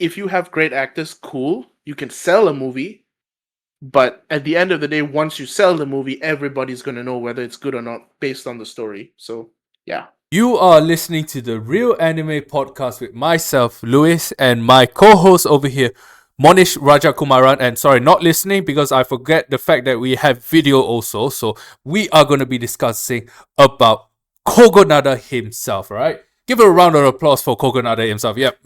if you have great actors, cool, you can sell a movie. But at the end of the day, once you sell the movie, everybody's gonna know whether it's good or not based on the story. So yeah. You are listening to the Real Anime Podcast with myself, Lewis, and my co-host over here, Mohnish Rajakumaran. And sorry, not listening because I forget the fact that we have video also. So we are going to be discussing about Kogonada himself, right? Give a round of applause for Kogonada himself. Yep.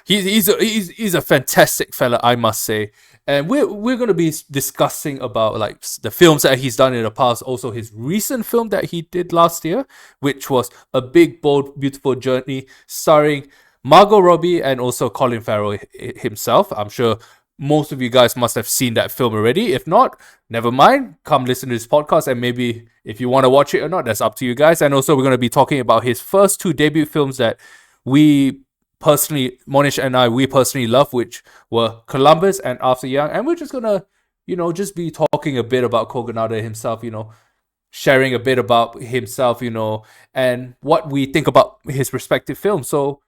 He's a fantastic fella, I must say. And we're going to be discussing about like the films that he's done in the past, also his recent film that he did last year, which was A Big, Bold, Beautiful Journey, starring Margot Robbie and also Colin Farrell himself. I'm sure most of you guys must have seen that film already. If not, never mind. Come listen to this podcast, and maybe if you want to watch it or not, that's up to you guys. And also, we're going to be talking about his first two debut films that we personally, Mohnish and I, we personally love, which were Columbus and After Young. And we're just going to, just be talking a bit about Kogonada himself, sharing a bit about himself, and what we think about his respective films. So,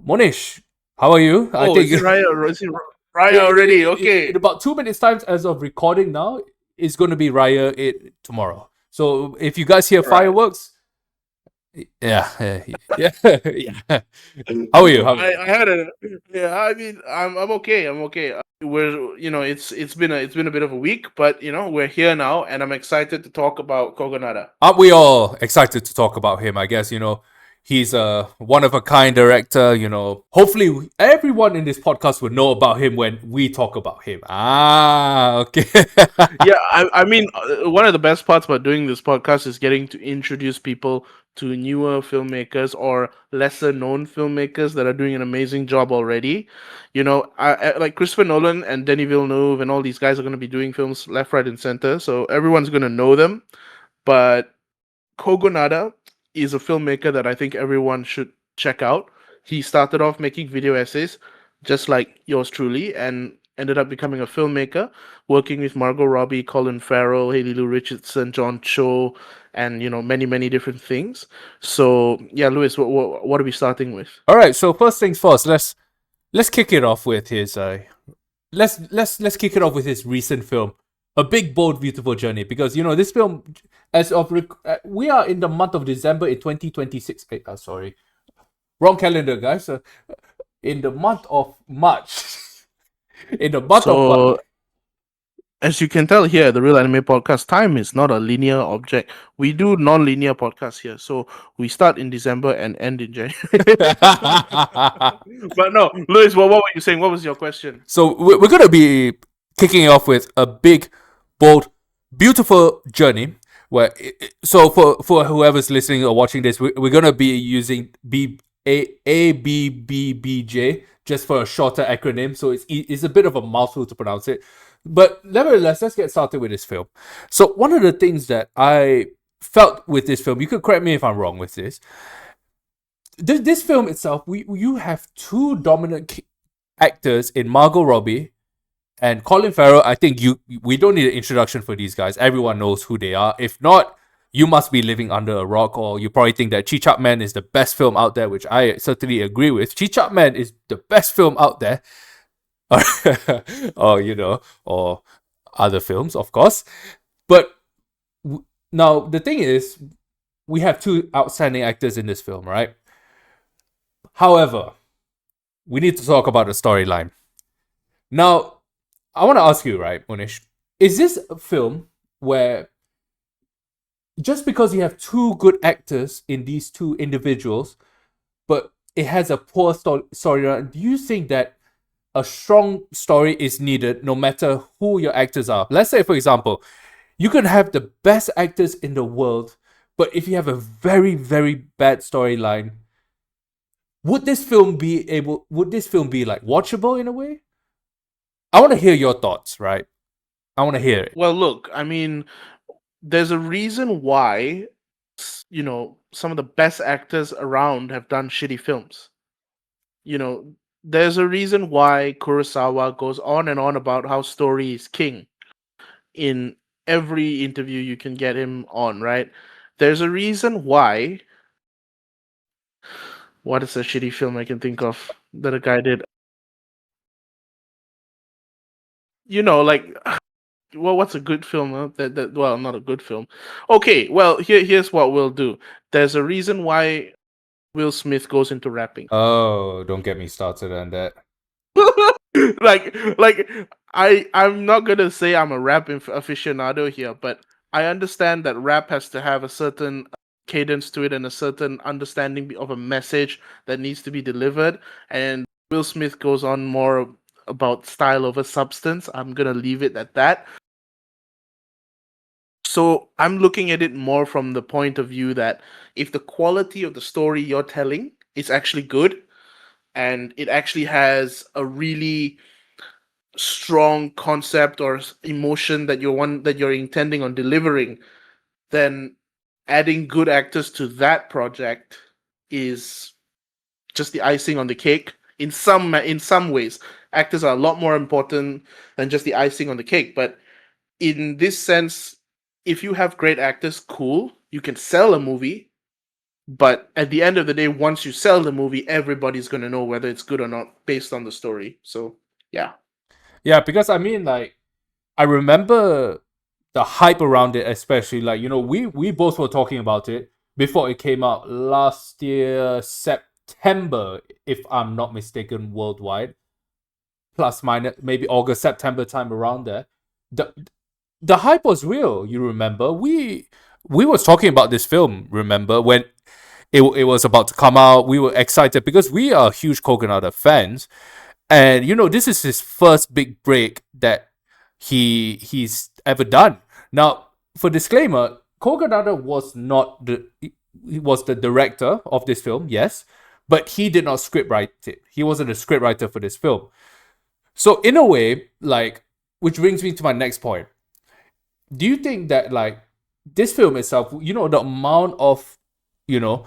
Monish, how are you? I Oh, think is it Raya? Is it Raya already? Okay. in about 2 minutes times as of recording now, it's going to be Raya tomorrow. So if you guys hear Right. fireworks, yeah. How are you? I had a yeah. I mean, I'm okay. I'm okay. We're it's been a bit of a week, but we're here now, and I'm excited to talk about Kogonada. Aren't we all excited to talk about him? I guess he's a one of a kind director. Hopefully everyone in this podcast will know about him when we talk about him. Okay. Yeah, I mean, one of the best parts about doing this podcast is getting to introduce people to newer filmmakers or lesser known filmmakers that are doing an amazing job already. Like Christopher Nolan and Denis Villeneuve and all these guys are going to be doing films left, right, and center, so everyone's going to know them. But Kogonada is a filmmaker that I think everyone should check out. He started off making video essays, just like yours truly, and ended up becoming a filmmaker, working with Margot Robbie, Colin Farrell, Haley Lou Richardson, John Cho, and many many different things. So yeah, Lewis, what are we starting with? All right. So first things first, let's kick it off with his let's kick it off with his recent film, A Big, Bold, Beautiful Journey, because this film, as of we are in the month of December in 2026. Sorry, wrong calendar, guys. In the month of March. In the month of March. So as you can tell here, the Real Anime Podcast, time is not a linear object. We do non-linear podcasts here, so we start in December and end in January. But no, Louis, what were you saying? What was your question? So we're gonna be kicking off with A Big, Bold, Beautiful Journey. So for whoever's listening or watching this, we're gonna be using ABBBJ just for a shorter acronym. So it's a bit of a mouthful to pronounce it. But nevertheless, let's get started with this film. So one of the things that I felt with this film, you could correct me if I'm wrong with this. This film itself, you have two dominant actors in Margot Robbie and Colin Farrell. I think we don't need an introduction for these guys. Everyone knows who they are. If not, you must be living under a rock, or you probably think that Chi Chap Man is the best film out there, which I certainly agree with. Chi Chap Man is the best film out there. or other films, of course. But now the thing is, we have two outstanding actors in this film, right? However, we need to talk about the storyline. Now, I want to ask you, right, Monish, is this a film where just because you have two good actors in these two individuals, but it has a poor storyline, do you think that a strong story is needed no matter who your actors are? Let's say, for example, you can have the best actors in the world, but if you have a very, very bad storyline, would this film be like watchable in a way? I want to hear your thoughts, right? I want to hear it. Well, look, I mean, there's a reason why some of the best actors around have done shitty films. There's a reason why Kurosawa goes on and on about how story is king in every interview you can get him on, right? There's a reason why. What is a shitty film I can think of that a guy did? like, well, what's a good film? Huh? That well, not a good film. Okay, well, here's what we'll do. There's a reason why Will Smith goes into rapping. Oh, don't get me started on that. like I'm not gonna say I'm a rap aficionado here, but I understand that rap has to have a certain cadence to it and a certain understanding of a message that needs to be delivered. And Will Smith goes on more about style over substance. I'm gonna leave it at that. So I'm looking at it more from the point of view that if the quality of the story you're telling is actually good and it actually has a really strong concept or emotion that you're intending on delivering, then adding good actors to that project is just the icing on the cake. In some ways, actors are a lot more important than just the icing on the cake. But in this sense, if you have great actors, cool, you can sell a movie. But at the end of the day, once you sell the movie, everybody's gonna know whether it's good or not based on the story. So yeah. Yeah, because I mean, like, I remember the hype around it, especially like we both were talking about it before it came out last year September, if I'm not mistaken, worldwide, plus minus maybe August September time around there. The the hype was real. You remember we was talking about this film. Remember when it was about to come out? We were excited because we are huge Kogonada fans, and this is his first big break that he's ever done. Now, for disclaimer, Kogonada was not he was the director of this film, yes, but he did not scriptwrite it. He wasn't a scriptwriter for this film. So in a way, like, which brings me to my next point. Do you think that, like, this film itself, the amount of you know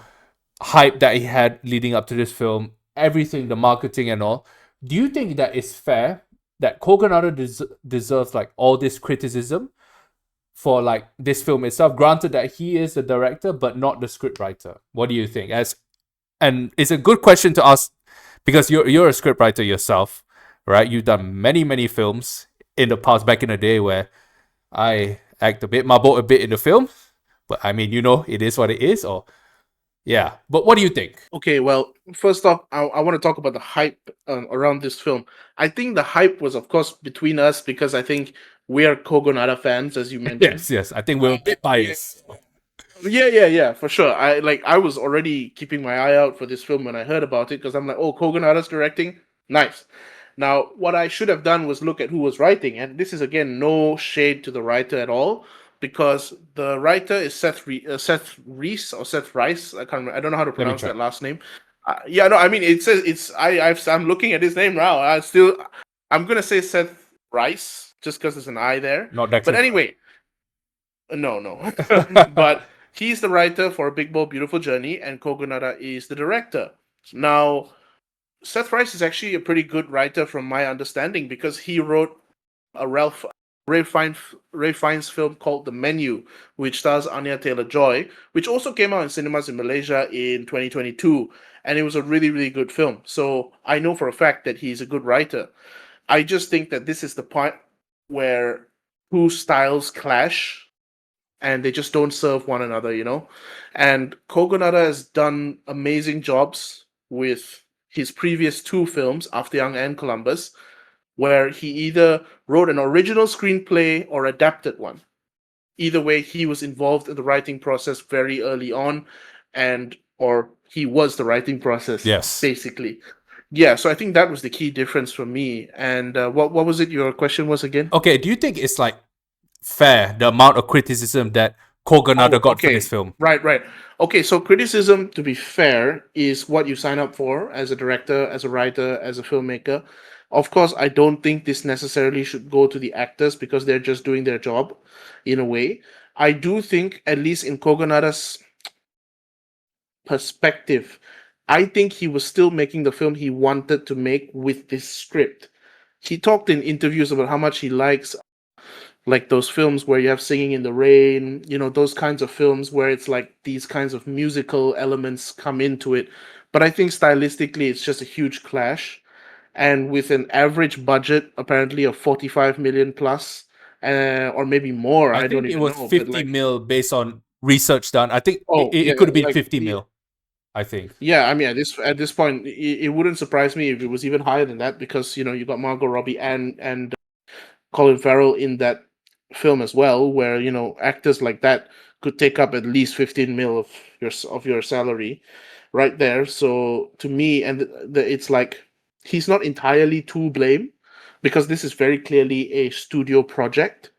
hype that he had leading up to this film, everything, the marketing and all, do you think that it's fair that Kogonada deserves like all this criticism for like this film itself? Granted that he is the director, but not the scriptwriter. What do you think? And it's a good question to ask because you're a scriptwriter yourself, right? You've done many films in the past, back in the day, where I act a bit, marble a bit in the film, but I mean, it is what it is, or yeah. But what do you think? Okay, well, first off, I want to talk about the hype around this film. I think the hype was, of course, between us because I think we are Kogonada fans, as you mentioned. Yes, I think we're a bit biased. Yeah, for sure. I was already keeping my eye out for this film when I heard about it because I'm like, oh, Kogonada's directing, nice. Now, what I should have done was look at who was writing, and this is again no shade to the writer at all, because the writer is Seth Reese or Seth Rice. I can't remember. I don't know how to Let me pronounce check. that last name. Yeah, no, I mean it says it's I'm looking at his name now. I'm gonna say Seth Rice just because there's an I there. Not But Dexter. anyway, no. But he's the writer for A Big Bold Beautiful Journey, and Kogonada is the director. Now, Seth Rice is actually a pretty good writer from my understanding because he wrote a Ray Fiennes, Ray Fiennes film called The Menu, which stars Anya Taylor-Joy, which also came out in cinemas in Malaysia in 2022, and it was a really good film. So I know for a fact that he's a good writer. I just think that this is the point where two styles clash and they just don't serve one another. And Kogonada has done amazing jobs with his previous two films, After Young and Columbus, where he either wrote an original screenplay or adapted one. Either way, he was involved in the writing process very early on, or he was the writing process, Yes. basically. Yeah, so I think that was the key difference for me. And what was it your question was again? Okay, do you think it's like fair, the amount of criticism that Kogonada got for this film? Right. Okay, so criticism, to be fair, is what you sign up for as a director, as a writer, as a filmmaker. Of course, I don't think this necessarily should go to the actors because they're just doing their job in a way. I do think, at least in Kogonada's perspective, I think he was still making the film he wanted to make with this script. He talked in interviews about how much he likes like those films where you have singing in the rain, those kinds of films where it's like these kinds of musical elements come into it. But I think stylistically it's just a huge clash. and with an average budget apparently of 45 million plus, or maybe more. I I don't think it even was know, but 50 like, mil based on research done. I think oh it yeah, could have been like 50 mil, I think. yeah. I mean, at this point, it wouldn't surprise me if it was even higher than that, because you got Margot Robbie and Colin Farrell in that film as well, where actors like that could take up at least 15 mil of your salary, right there. So to me, and it's like he's not entirely to blame, because this is very clearly a studio project.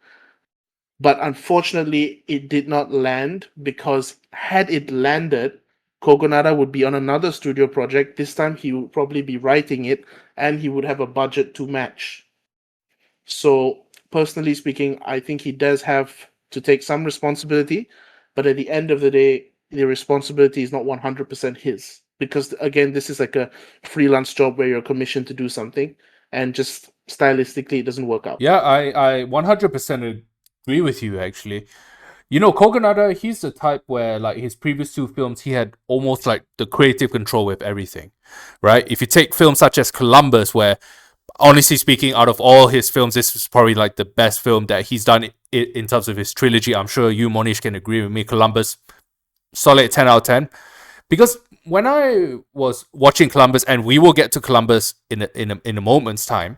But unfortunately, it did not land, because had it landed, Kogonada would be on another studio project. This time, he would probably be writing it, and he would have a budget to match. So, personally speaking, I think he does have to take some responsibility, but at the end of the day, the responsibility is not 100% his. Because, again, this is like a freelance job where you're commissioned to do something, and just stylistically, it doesn't work out. Yeah, I 100% agree with you, actually. Kogonada, he's the type where, like, his previous two films, he had almost like the creative control with everything, right? If you take films such as Columbus, where, honestly speaking, out of all his films, this is probably like the best film that he's done in terms of his trilogy. I'm sure you, Monish, can agree with me. Columbus, solid 10 out of 10. Because when I was watching Columbus, and we will get to Columbus in a moment's time,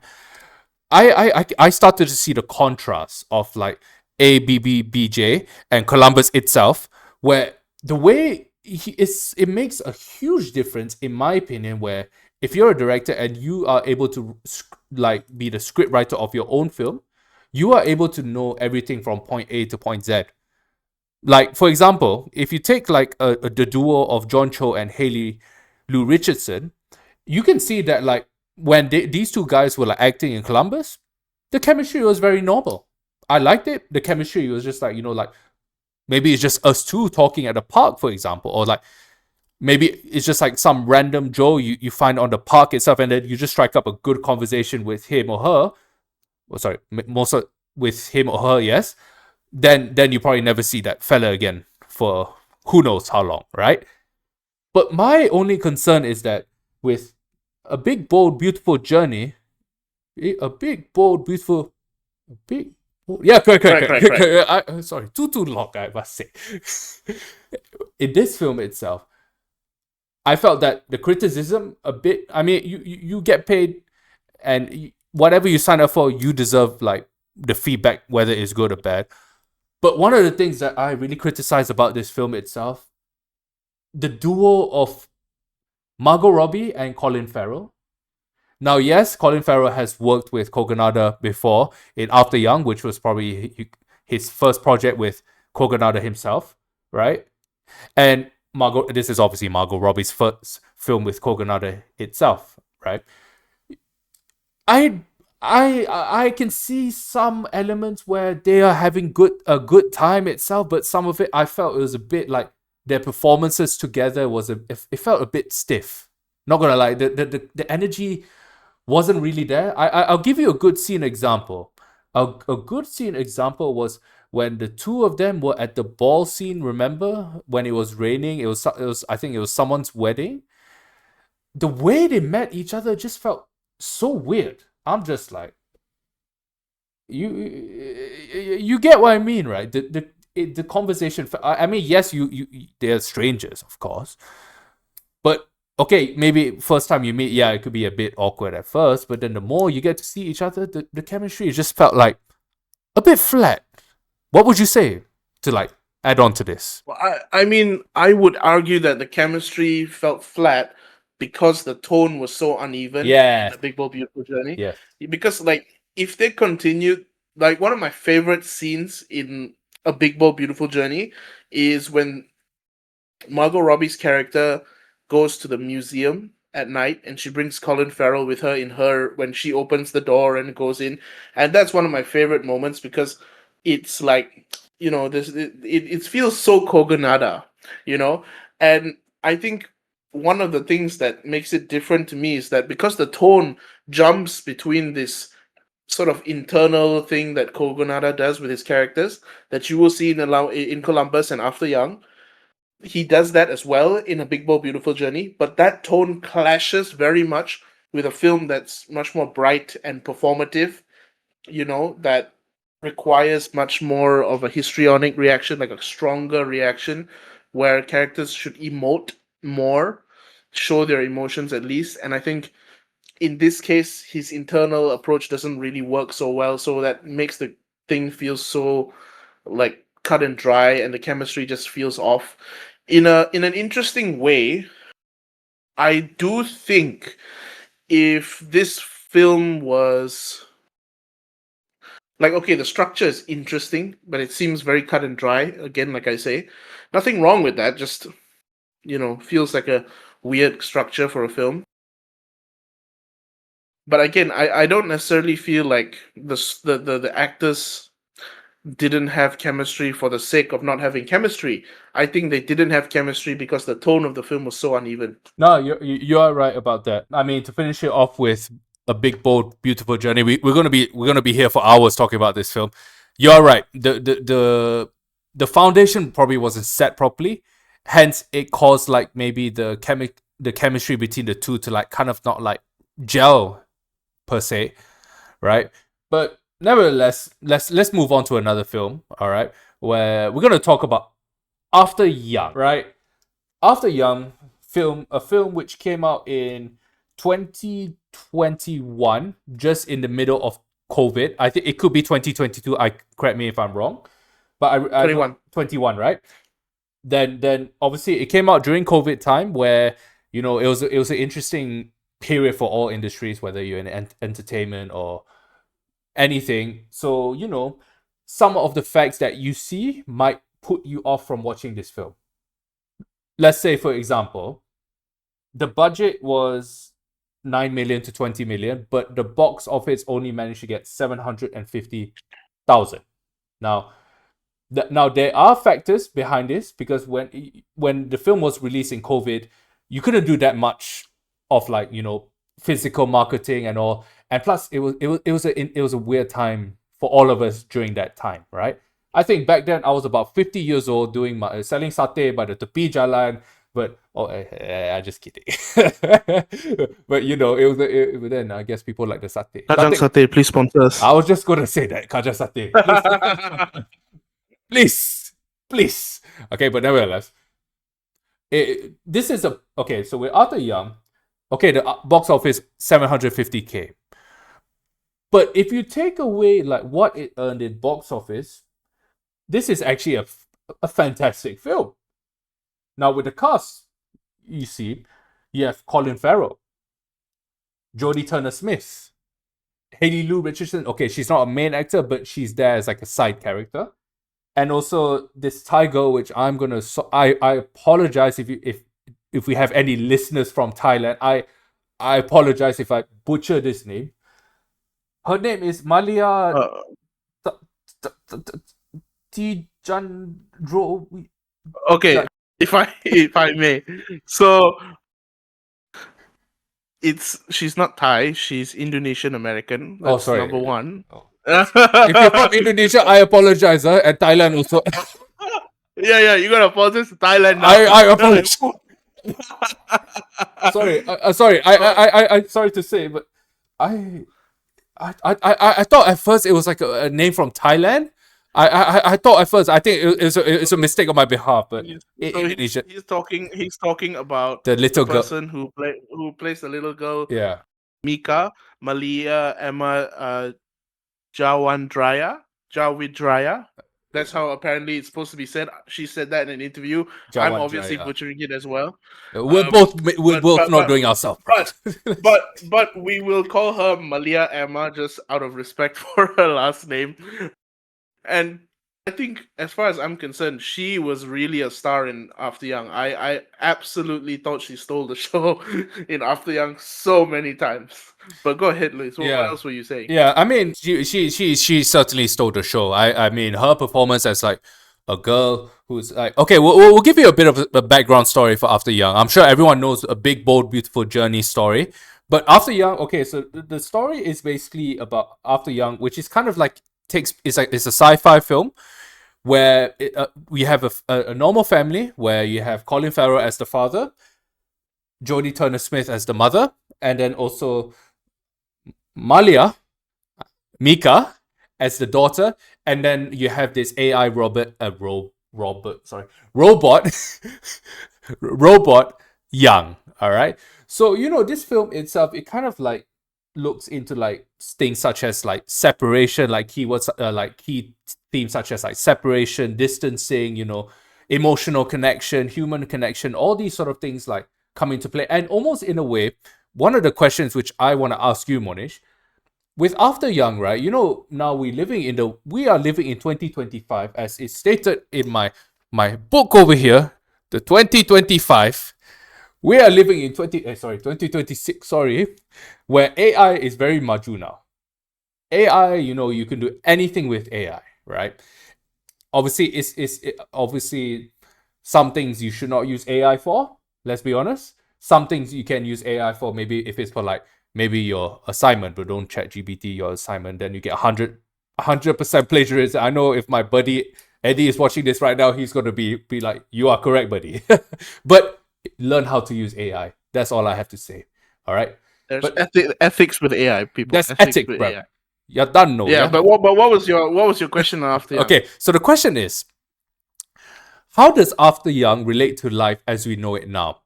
I started to see the contrast of like ABBBJ and Columbus itself, where the way it makes a huge difference, in my opinion, where if you're a director and you are able to like be the script writer of your own film, you are able to know everything from point A to point Z. Like, for example, if you take like the duo of John Cho and Haley Lou Richardson, you can see that like when these two guys were like acting in Columbus, the chemistry was very normal. I liked it. The chemistry was just like, like maybe it's just us two talking at the park, for example, or like maybe it's just like some random Joe you find on the park itself, and then you just strike up a good conversation with him or her. Well, sorry, most with him or her, yes. Then you probably never see that fella again for who knows how long, right? But my only concern is that with a big, bold, beautiful journey, a big, bold, beautiful, a big, bold, yeah, correct. Sorry, too long, I must say. In this film itself, I felt that the criticism a bit. I mean, you get paid, and whatever you sign up for, you deserve like the feedback, whether it's good or bad. But one of the things that I really criticize about this film itself, the duo of Margot Robbie and Colin Farrell. Now, yes, Colin Farrell has worked with Kogonada before in After Young, which was probably his first project with Kogonada himself, right? And this is obviously Margot Robbie's first film with Kogonada itself, right? I can see some elements where they are having a good time itself, but some of it I felt it was a bit like their performances together it felt a bit stiff. Not gonna lie, the energy wasn't really there. I'll give you a good scene example. A good scene example was when the two of them were at the ball scene. Remember when it was raining? It was I think it was someone's wedding. The way they met each other just felt so weird. I'm just like, you get what I mean, right? The conversation. I mean, yes, you they're strangers, of course, but okay, maybe first time you meet, yeah, it could be a bit awkward at first, but then the more you get to see each other, the chemistry just felt like a bit flat. What would you say to like add on to this? Well, I mean, I would argue that the chemistry felt flat because the tone was so uneven in Yeah, the Big Bold Beautiful Journey. yes, Because, like, if they continued, like, one of my favorite scenes in A Big Bold Beautiful Journey is when Margot Robbie's character goes to the museum at night, and she brings Colin Farrell with her when she opens the door and goes in. And that's one of my favorite moments, because it's like, this it feels so Kogonada, you know? And I think one of the things that makes it different to me is that because the tone jumps between this sort of internal thing that Kogonada does with his characters, that you will see in Columbus and After Young, he does that as well in A Big Bold Beautiful Journey, but that tone clashes very much with a film that's much more bright and performative, that requires much more of a histrionic reaction, like a stronger reaction, where characters should emote more, show their emotions at least. And I think in this case, his internal approach doesn't really work so well, so that makes the thing feel so like cut and dry, and the chemistry just feels off. In an interesting way, I do think if this film was like, okay, the structure is interesting, but it seems very cut and dry. Again, like I say, nothing wrong with that. Just feels like a weird structure for a film. But again, I don't necessarily feel like the actors didn't have chemistry for the sake of not having chemistry. I think they didn't have chemistry because the tone of the film was so uneven. No, you're right about that. I mean, to finish it off with a big, bold, beautiful journey, we're gonna be here for hours talking about this film. You're right. The foundation probably wasn't set properly, hence it caused like maybe the chemistry between the two to like kind of not like gel per se, right? But nevertheless, let's move on to another film. All right, where we're gonna talk about After Young, right? After Young, a film which came out in 2021, just in the middle of COVID. I think it could be 2022. Correct me if I'm wrong, but I 21, right? Then obviously it came out during COVID time, where it was an interesting period for all industries, whether you're in entertainment or anything. So some of the facts that you see might put you off from watching this film. Let's say, for example, the budget was 9 million to 20 million, but the box office only managed to get 750,000. Now there are factors behind this, because when the film was released in COVID, you couldn't do that much of like physical marketing and all, and plus it was a weird time for all of us during that time, right? I think back then I was about 50 years old, doing selling satay by the tepi jalan. But I just kidding. But then I guess people like the satay. Kajang Satay, please sponsor us. I was just gonna say that Kajang Satay, please. Okay, but nevertheless, this is okay. So with After Young, okay, the box office 750K. But if you take away like what it earned in box office, this is actually a fantastic film. Now with the cast, you see, you have Colin Farrell, Jodie Turner-Smith, Haley Lou Richardson. Okay, she's not a main actor, but she's there as like a side character. And also this Thai girl, which I apologize if we have any listeners from Thailand. I apologize if I butcher this name. Her name is Malia Tijandro. Okay, if I may. So she's not Thai, she's Indonesian American. That's sorry. number one. If you're from Indonesia, I apologize, and Thailand also. Yeah, you gotta apologize to Thailand now. I apologize. Sorry. I sorry to say, but I thought at first it was like a name from Thailand. I thought at first, I think it's a mistake on my behalf, but he's talking about the little girl person who plays the little girl. Yeah, Mika Malia Emma Jawidraya. That's how apparently it's supposed to be said. She said that in an interview. I'm obviously butchering it as well. We're both not doing ourselves. But we will call her Malia Emma just out of respect for her last name. And I think, as far as I'm concerned, she was really a star in After Young. I absolutely thought she stole the show in After Young so many times. But go ahead, Luis. What else were you saying? Yeah, I mean, she certainly stole the show. I mean, her performance as like a girl who's like, okay, we'll give you a bit of a background story for After Young. I'm sure everyone knows a big, bold, beautiful journey story. But After Young, okay, so the story is basically about After Young, which is kind of like it's a sci-fi film where we have a normal family where you have Colin Farrell as the father, Jodie Turner-Smith as the mother, and then also Malia, Mika as the daughter, and then you have this AI robot, robot Young. All right. So this film itself, it kind of like looks into like things such as like separation, like keywords, like key themes such as like separation, distancing, emotional connection, human connection, all these sort of things like come into play, and almost in a way, one of the questions which I want to ask you, Monish, with After Young, right? Now we are living in 2025, as is stated in my book over here, the 2025. We are living in 2026, where AI is very maju now. AI, you can do anything with AI, right? Obviously, obviously some things you should not use AI for. Let's be honest. Some things you can use AI for. Maybe if it's for like maybe your assignment, but don't chat GPT your assignment, then you get 100% plagiarism. I know if my buddy Eddie is watching this right now, he's gonna be like, "You are correct, buddy." But learn how to use AI. That's all I have to say. All right. There's But ethics with AI, people. that's Ethics ethic, with bro. AI. You're done, no? Yeah, Yeah. but what was your question after Young? Okay. So the question is, how does After Young relate to life as we know it now?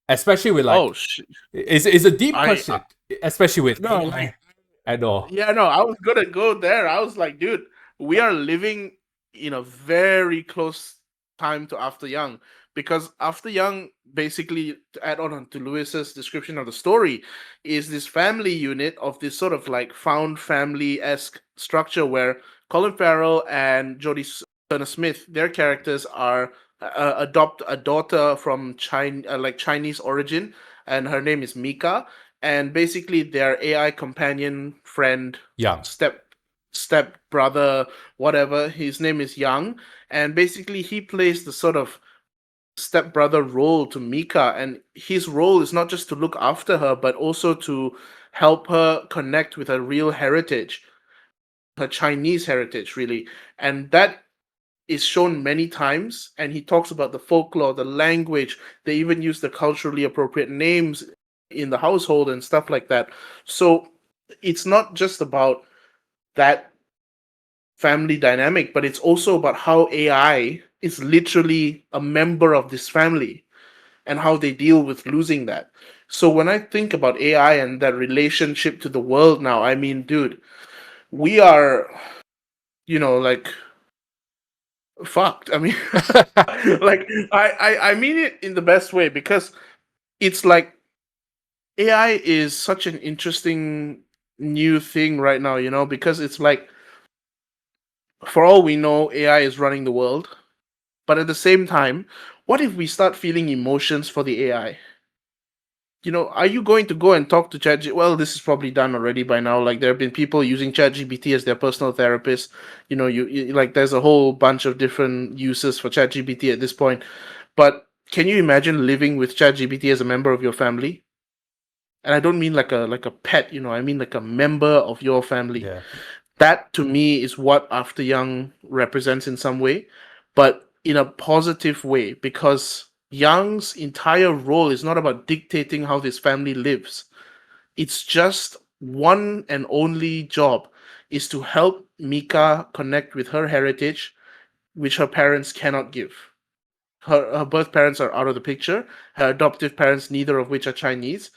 Especially with like, Oh shit. it's a deep I question, especially with no, AI and all. yeah, no, I was gonna go there. I was like, dude, we are living in a very close time to After Young, because After Young, basically, to add on to Lewis's description of the story, is this family unit of this sort of like found family esque structure where Colin Farrell and Jodie Turner Smith, their characters are adopt a daughter from Chinese origin, and her name is Mika, and basically their AI companion friend, Young. step brother, whatever, his name is Young, and basically he plays the sort of stepbrother role to Mika, and his role is not just to look after her, but also to help her connect with her real heritage, her Chinese heritage, really, and that is shown many times. And he talks about the folklore, the language. They even use the culturally appropriate names in the household and stuff like that. So it's not just about that family dynamic, but it's also about how AI is literally a member of this family and how they deal with losing that. So when I think about AI and that relationship to the world now, I mean, dude, we are, like, fucked. I mean, like, I mean it in the best way, because it's like AI is such an interesting new thing right now, because it's like, for all we know, AI is running the world. But at the same time, what if we start feeling emotions for the AI? Are you going to go and talk to ChatGPT? Well, this is probably done already by now. Like, there have been people using ChatGPT as their personal therapist. You like, there's a whole bunch of different uses for ChatGPT at this point. But can you imagine living with ChatGPT as a member of your family? And I don't mean like a pet. I mean like a member of your family. Yeah. That to me is what After Young represents in some way, but in a positive way, because Young's entire role is not about dictating how this family lives. It's just one and only job is to help Mika connect with her heritage, which her parents cannot give. Her birth parents are out of the picture. Her adoptive parents, neither of which are Chinese.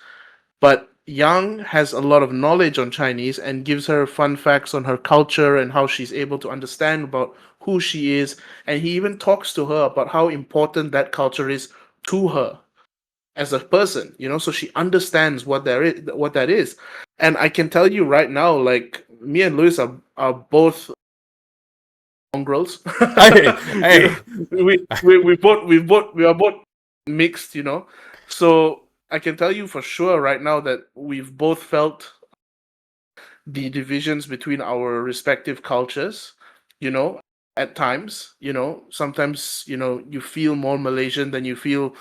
But Yang has a lot of knowledge on Chinese and gives her fun facts on her culture and how she's able to understand about who she is. And he even talks to her about how important that culture is to her as a person, so she understands what that is. And I can tell you right now, like, me and Lewis are both mongrels. Hey, hey. We are both mixed, So I can tell you for sure right now that we've both felt the divisions between our respective cultures, at times. Sometimes, you feel more Malaysian than you feel,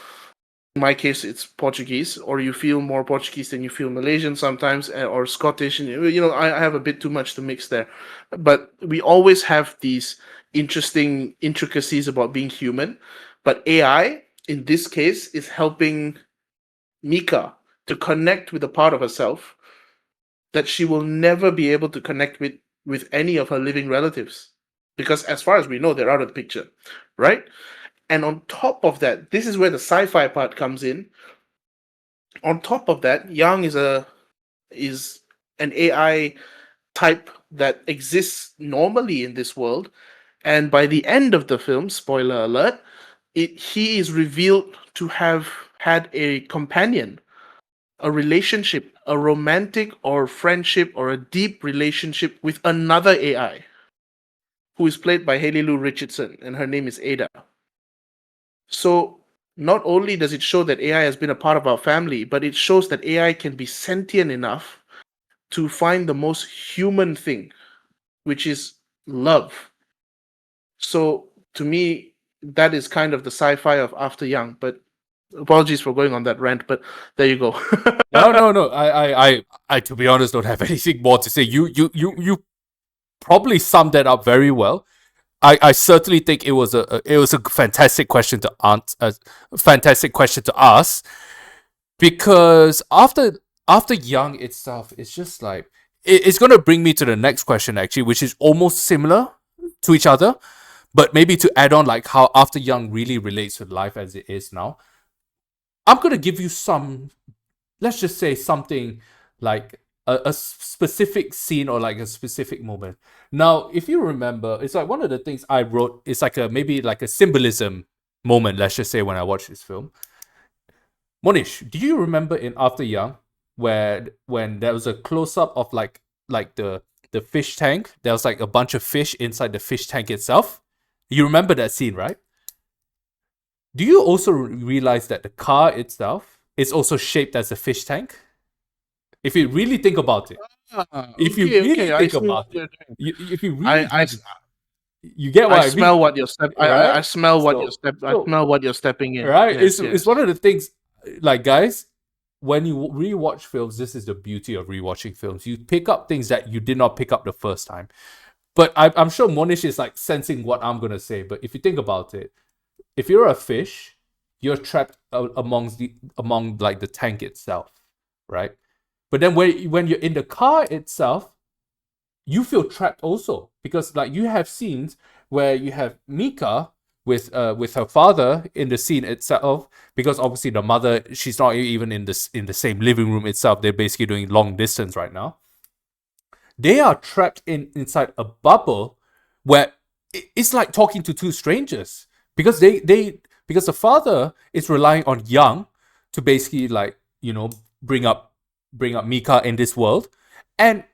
in my case, it's Portuguese, or you feel more Portuguese than you feel Malaysian sometimes, or Scottish. And, I have a bit too much to mix there. But we always have these interesting intricacies about being human. But AI, in this case, is helping Mika to connect with a part of herself that she will never be able to connect with any of her living relatives, because as far as we know, they're out of the picture, right? And on top of that, this is where the sci-fi part comes in. On top of that, Yang is an AI type that exists normally in this world, and by the end of the film, spoiler alert, he is revealed to have had a companion, a relationship, a romantic or friendship or a deep relationship with another AI who is played by Haley Lou Richardson, and her name is Ada. So not only does it show that AI has been a part of our family, but it shows that AI can be sentient enough to find the most human thing, which is love. So to me, that is kind of the sci-fi of After Young. But apologies for going on that rant, but there you go. No. I, to be honest, don't have anything more to say. You probably summed that up very well. I certainly think it was a fantastic question to answer, a fantastic question to ask, because after Young itself, it's just like it's gonna bring me to the next question actually, which is almost similar to each other, but maybe to add on like how After Young really relates to life as it is now. I'm gonna give you some, let's just say something like a specific scene or like a specific moment. Now, if you remember, it's like one of the things I wrote. It's like a maybe like a symbolism moment. Let's just say when I watched this film. Monish, do you remember in After Young where when there was a close up of like the fish tank? There was like a bunch of fish inside the fish tank itself. You remember that scene, right? Do you also realize that the car itself is also shaped as a fish tank? If you really think about it, if you really Okay, I think see what about it, you're doing. if you really I, I, think, you get I what I mean, smell what you're step. I right? smell what you're So, step. I so smell what you're stepping in. right, Yes, it's one yes. of the things. Like guys, when you rewatch films, this is the beauty of rewatching films. You pick up things that you did not pick up the first time. But I'm sure Monish is like sensing what I'm gonna say. But if you think about it, if you're a fish, you're trapped among like the tank itself, right? But then when you're in the car itself, you feel trapped also, because like you have scenes where you have Mika with her father in the scene itself, because obviously the mother, she's not even in the same living room itself. They're basically doing long distance right now. They are trapped inside a bubble where it's like talking to two strangers, because because the father is relying on Young to basically like bring up Mika in this world, and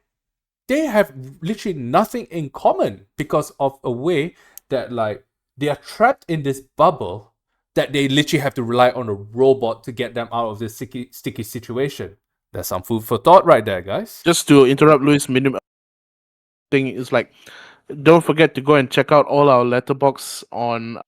they have literally nothing in common because of a way that like they are trapped in this bubble that they literally have to rely on a robot to get them out of this sticky situation. That's some food for thought right there, guys. Just to interrupt Louis, minimum thing is like, don't forget to go and check out all our letterbox on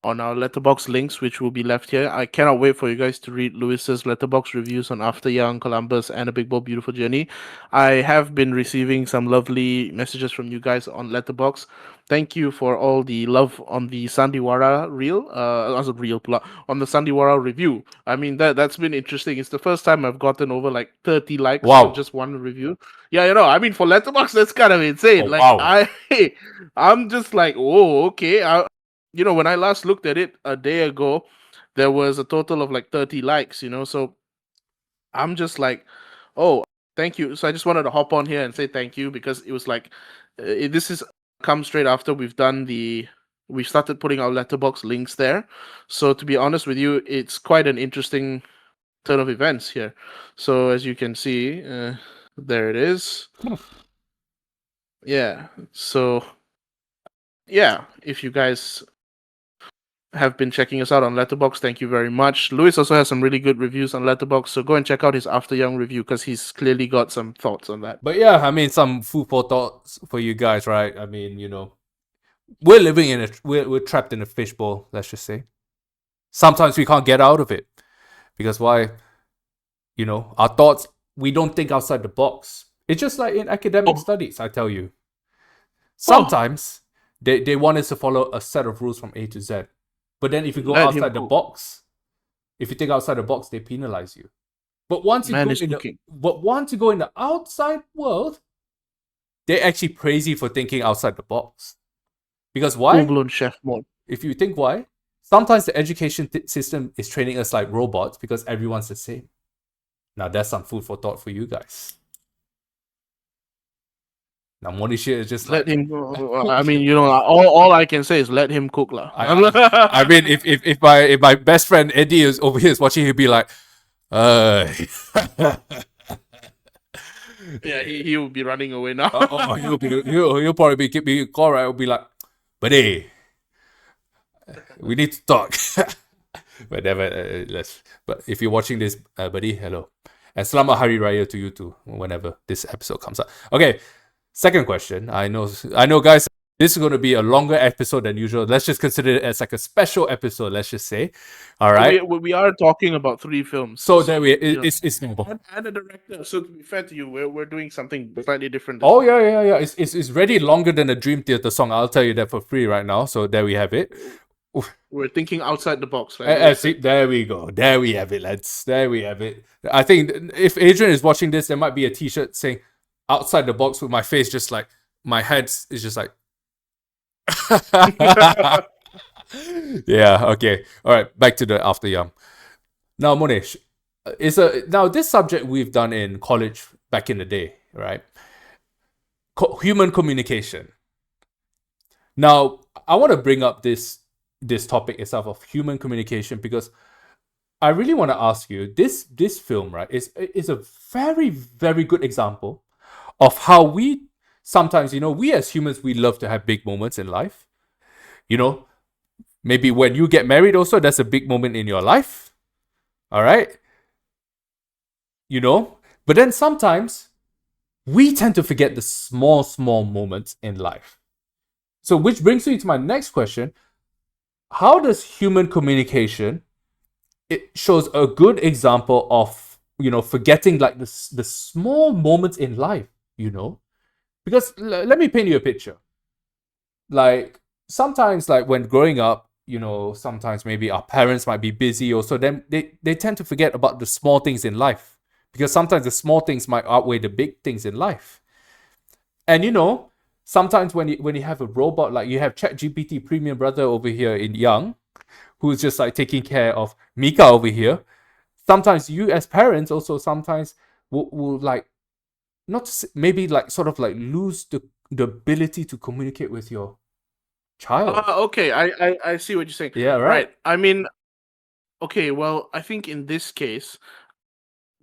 our letterbox links, which will be left here. I cannot wait for you guys to read Lewis's letterbox reviews on After Young, Columbus, and A Big Bold Beautiful Journey. I have been receiving some lovely messages from you guys on letterbox. Thank you for all the love on the Sandiwara reel, on the Sandiwara review. I mean that's been interesting. It's the first time I've gotten over like 30 likes for Wow. just one review. Yeah, I mean for letterbox that's kind of insane. Oh Like wow. I'm just like, oh, okay. When I last looked at it a day ago, there was a total of like 30 likes. So I'm just like, oh, thank you. So I just wanted to hop on here and say thank you, because it was like, this is come straight after we started putting our letterbox links there. So to be honest with you, it's quite an interesting turn of events here. So as you can see, there it is. Yeah. So yeah, if you guys have been checking us out on Letterboxd, thank you very much. Lewis also has some really good reviews on Letterboxd, so go and check out his After Young review, because he's clearly got some thoughts on that. But yeah, I mean, some food for thoughts for you guys, right? I mean, we're living in we're trapped in a fishbowl. Let's just say sometimes we can't get out of it because why? Our thoughts, we don't think outside the box. It's just like in academic Oh, studies, I tell you. oh, Sometimes they want us to follow a set of rules from A to Z. But then if you go let him outside the cook. box, If you think outside the box, they penalize you. But once Man is cooking. once you go in the outside world, they actually praise you for thinking outside the box. Because Full why? blown chef mode. If you think why, sometimes the education system is training us like robots because everyone's the same. Now that's some food for thought for you guys. Now Mohnish here is just Let like, him. I mean, you know, all I can say is let him cook, lah. I mean, if my best friend Eddie is over here is watching, he'll be like, Yeah, he will be running away now. he'll probably keep me call right. He'll be like, buddy, we need to talk. But never, let's. But if you're watching this, buddy, hello, and Selamat Hari Raya to you too. Whenever this episode comes out. Okay, second question. I know, guys. This is going to be a longer episode than usual. Let's just consider it as like a special episode. Let's just say, all right. We are talking about 3 films. So that it's and a director. So to be fair to you, we're doing something slightly different. Oh yeah. It's ready longer than a Dream Theater song. I'll tell you that for free right now. So there we have it. We're thinking outside the box. Right? See, there we go. There we have it, lads. There we have it. I think if Adrian is watching this, there might be a T-shirt saying "outside the box" with my face just like my head is just like. Yeah. Okay. All right. Back to the after yum. Now, Mohnish, now this subject we've done in college back in the day, right? Human communication. Now, I want to bring up this topic itself of human communication because I really want to ask you this film, right, is a very, very good example of how we sometimes, we as humans, we love to have big moments in life. Maybe when you get married also, that's a big moment in your life. All right? But then sometimes we tend to forget the small, small moments in life. So which brings me to my next question. How does human communication, it shows a good example of, forgetting like the small moments in life, Because let me paint you a picture. Like sometimes like when growing up, sometimes maybe our parents might be busy also, then they tend to forget about the small things in life. Because sometimes the small things might outweigh the big things in life. And sometimes when you have a robot, like you have ChatGPT Premium Brother over here in Young, who's just like taking care of Mika over here, sometimes you as parents also sometimes will like not maybe like sort of like lose the ability to communicate with your child. Okay, I see what you're saying. Yeah, right. I mean, okay, well, I think in this case,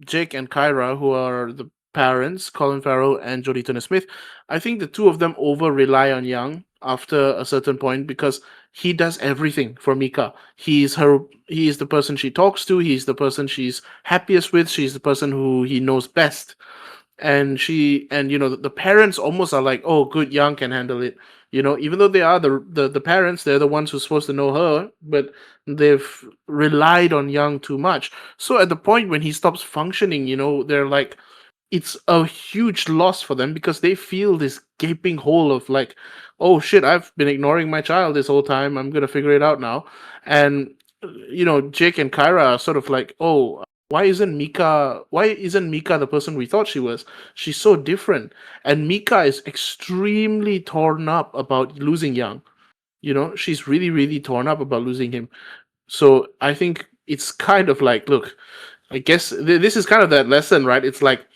Jake and Kyra, who are the parents, Colin Farrell and Jodie Turner-Smith, I think the two of them over rely on Young after a certain point because he does everything for Mika. He is the person she talks to. He's the person she's happiest with. She's the person who he knows best. And the parents almost are like, oh, good, Young can handle it. Even though they are the parents, they're the ones who're supposed to know her, but they've relied on Young too much. So at the point when he stops functioning, they're like, it's a huge loss for them because they feel this gaping hole of like, oh shit, I've been ignoring my child this whole time. I'm gonna figure it out now. And Jake and Kyra are sort of like, oh, why isn't Mika the person we thought she was? She's so different. And Mika is extremely torn up about losing Young. She's really, really torn up about losing him. So I think it's kind of like, look, I guess this is kind of that lesson, right? It's like,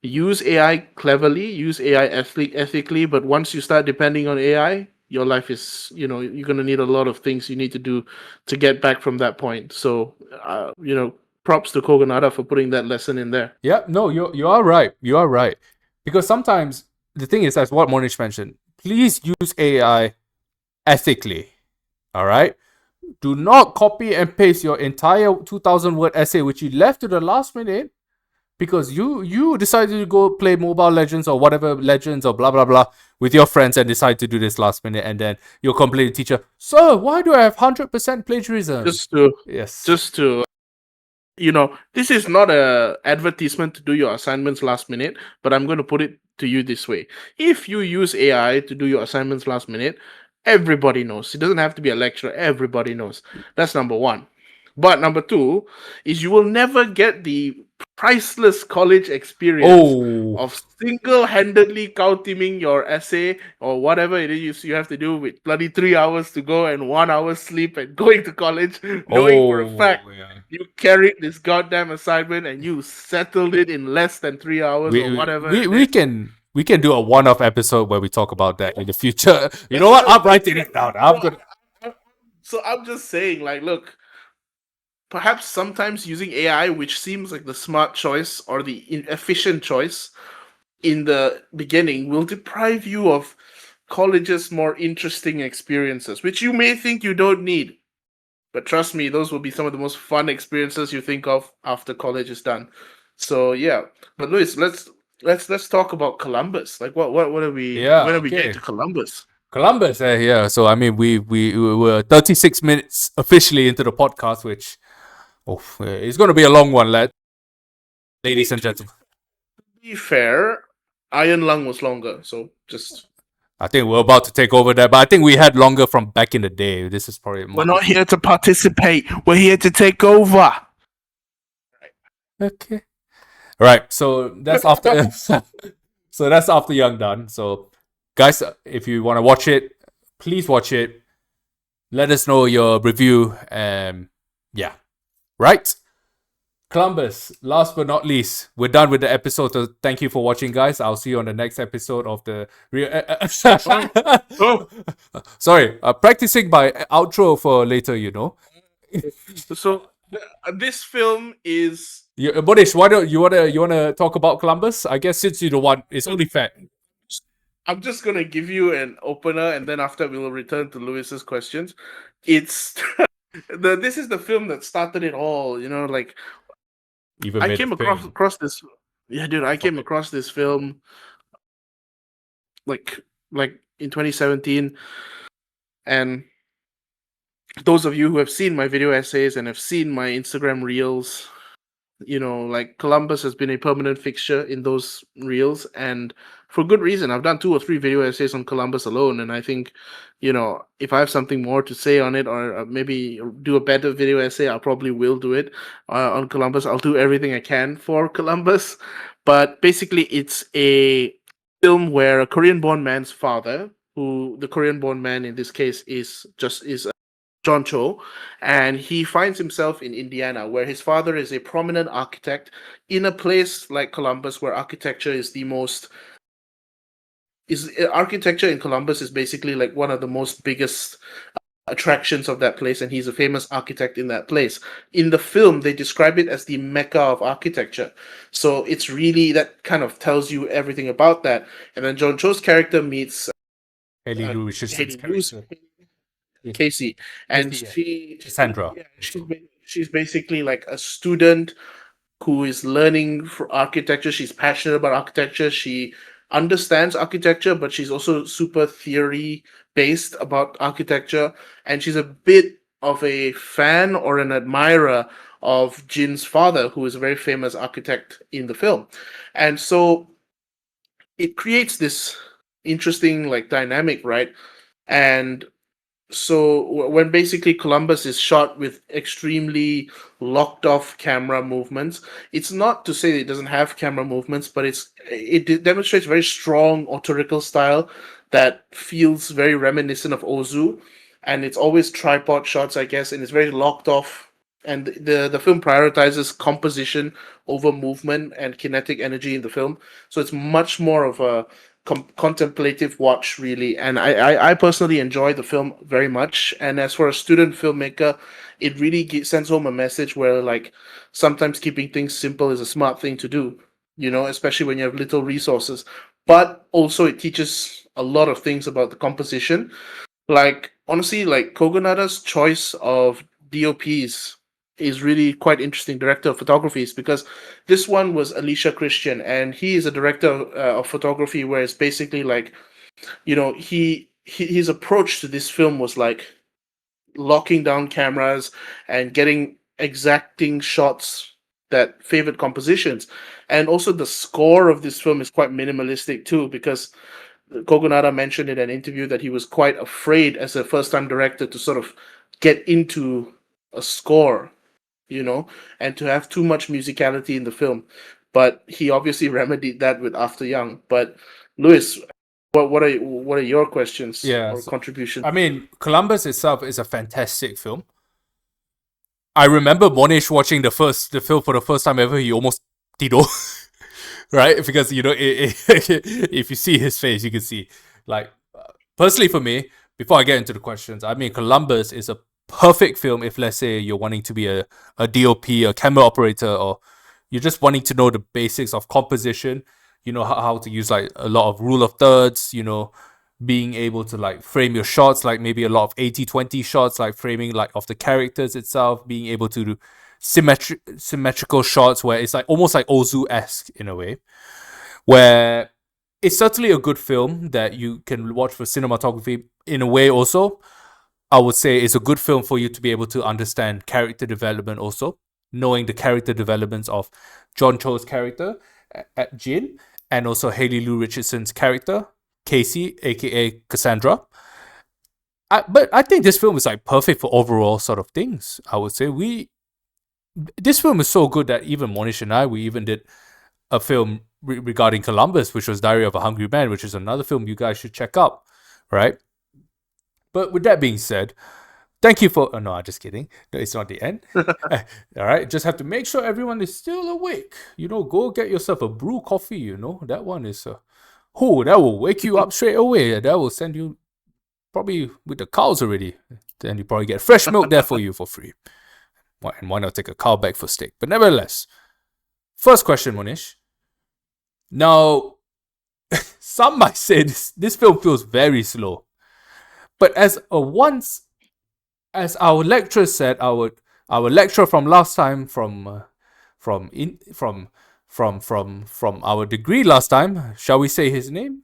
use AI cleverly, use AI ethically, but once you start depending on AI, your life is, you're going to need a lot of things you need to do to get back from that point. So, props to Kogonada for putting that lesson in there. Yeah, no, you are right. You are right. Because sometimes the thing is, as what Mohnish mentioned, please use AI ethically. All right? Do not copy and paste your entire 2,000 word essay, which you left to the last minute, because you decided to go play Mobile Legends or whatever Legends or blah blah blah with your friends and decide to do this last minute, and then you'll complain to the teacher, sir, why do I have 100% plagiarism? Just to this is not a advertisement to do your assignments last minute, but I'm going to put it to you this way. If you use AI to do your assignments last minute, everybody knows. It doesn't have to be a lecturer. Everybody knows. That's number one. But number two is you will never get the priceless college experience Oh, of single-handedly counting your essay or whatever it is you have to do with bloody 3 hours to go and 1 hour sleep and going to college, knowing for a fact yeah. you carried this goddamn assignment and you settled it in less than 3 hours or whatever. And We can do a one-off episode where we talk about that in the future. You know what? then, I'm writing it down. I'm so, gonna. so I'm just saying, like, look, perhaps sometimes using AI, which seems like the smart choice or the efficient choice in the beginning, will deprive you of college's more interesting experiences, which you may think you don't need. But trust me, those will be some of the most fun experiences you think of after college is done. So yeah. But Luis, let's talk about Columbus. Like what are we Yeah. when are we getting Okay. to Columbus? Columbus. Yeah. So I mean, we were 36 minutes officially into the podcast, which it's going to be a long one, ladies and gentlemen. To be fair, Iron Lung was longer, so just I think we're about to take over that, but I think we had longer from back in the day. This is probably we're not here to participate. We're here to take over. okay. Right. So that's after. So that's after Young done. So, guys, if you want to watch it, please watch it. Let us know your review. Yeah. Right. Columbus. Last but not least, we're done with the episode. So thank you for watching, guys. I'll see you on the next episode of the. Oh, Sorry. Practicing my outro for later. so this film is. Monish, why don't you wanna talk about Columbus? I guess since you're the one, it's only fair. I'm just gonna give you an opener, and then after we'll return to Lewis's questions. It's this is the film that started it all. Like Even I made came it famous. across this. Yeah, dude, I came across this film like in 2017, and those of you who have seen my video essays and have seen my Instagram reels, like Columbus has been a permanent fixture in those reels, and for good reason. I've done 2 or 3 video essays on Columbus alone, and I think, if I have something more to say on it, or maybe do a better video essay, I probably will do it on Columbus. I'll do everything I can for Columbus, but basically, it's a film where a Korean-born man's father, who the Korean-born man in this case is John Cho, and he finds himself in Indiana, where his father is a prominent architect in a place like Columbus, where architecture is the most is architecture in Columbus is basically like one of the most biggest attractions of that place, and he's a famous architect in that place. In the film, they describe it as the Mecca of architecture. So it's really that kind of tells you everything about that. And then John Cho's character meets Haley Lou Richardson's Haley Lewis, character. Casey, and Casey, Sandra. she's basically like a student who is learning for architecture. She's passionate about architecture. She understands architecture, but she's also super theory based about architecture, and she's a bit of a fan or an admirer of Jin's father, who is a very famous architect in the film. And so it creates this interesting like dynamic, right? And so when basically Columbus is shot with extremely locked off camera movements, it's not to say it doesn't have camera movements, but it demonstrates very strong authorial style that feels very reminiscent of Ozu, and it's always tripod shots, I guess, and it's very locked off. And the film prioritizes composition over movement and kinetic energy in the film, so it's much more of a contemplative watch, really. And I personally enjoy the film very much. And as for a student filmmaker, it really sends home a message where like sometimes keeping things simple is a smart thing to do, especially when you have little resources. But also it teaches a lot of things about the composition. Like honestly, like Kogonada's choice of DOPs is really quite interesting. Director of photography, is because this one was Alicia Christian, and he is a director of photography, where it's basically like, his approach to this film was like locking down cameras and getting exacting shots that favored compositions. And also the score of this film is quite minimalistic too, because Kogonada mentioned in an interview that he was quite afraid as a first time director to sort of get into a score, and to have too much musicality in the film. But he obviously remedied that with After Young. But Lewis, what are your questions or Yes. contributions? I mean, Columbus itself is a fantastic film. I remember Mohnish watching the film for the first time ever. He almost tido, right? Because if you see his face, you can see like personally for me. Before I get into the questions, I mean, Columbus is a perfect film if, let's say, you're wanting to be a DOP, a camera operator, or you're just wanting to know the basics of composition. You know how to use like a lot of rule of thirds. Being able to like frame your shots, like maybe a lot of 80-20 shots, like framing like of the characters itself, being able to do symmetrical shots where it's like almost like Ozu-esque in a way, where it's certainly a good film that you can watch for cinematography. In a way also, I would say it's a good film for you to be able to understand character development also, knowing the character developments of John Cho's character at Jin, and also Haley Lou Richardson's character Casey, aka Cassandra. But I think this film is like perfect for overall sort of things. I would say this film is so good that even Monish and we even did a film regarding Columbus, which was Diary of a Hungry Man, which is another film you guys should check out, right? But with that being said, thank you for. Oh no, I'm just kidding. No, it's not the end. All right, just have to make sure everyone is still awake. Go get yourself a brew coffee. That one is that will wake you up straight away. That will send you probably with the cows already. Then you probably get fresh milk there for you for free. And why not take a cow back for steak? But nevertheless, first question, Monish. Now, some might say this film feels very slow. But as our lecturer said, our lecturer from last time from our degree last time, shall we say his name?